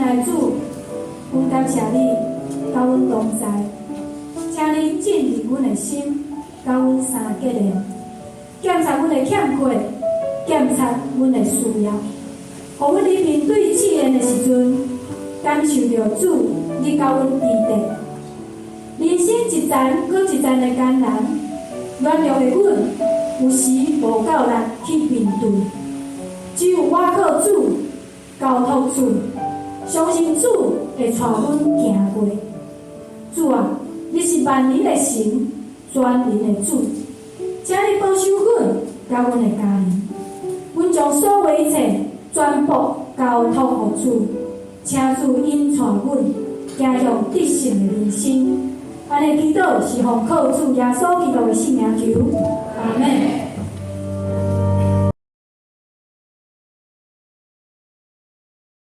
爱的主，阮感谢你，甲阮同在，请你进入阮的心，甲阮三结连，检查阮的欠缺，检查阮的需要，互阮伫面对试炼的时阵，感受到主你甲阮支持。人生一站搁一站的艰难，软弱的阮有时无够力去面对，只有我靠主交托主，相信主会带阮行过。主啊，你是万能的神，全能的主，请你保守阮甲阮的家人，阮将所有一切全部交托互主，请主引带阮走向得胜的人生。安尼祈祷是奉靠主耶稣基督的圣名求，阿门。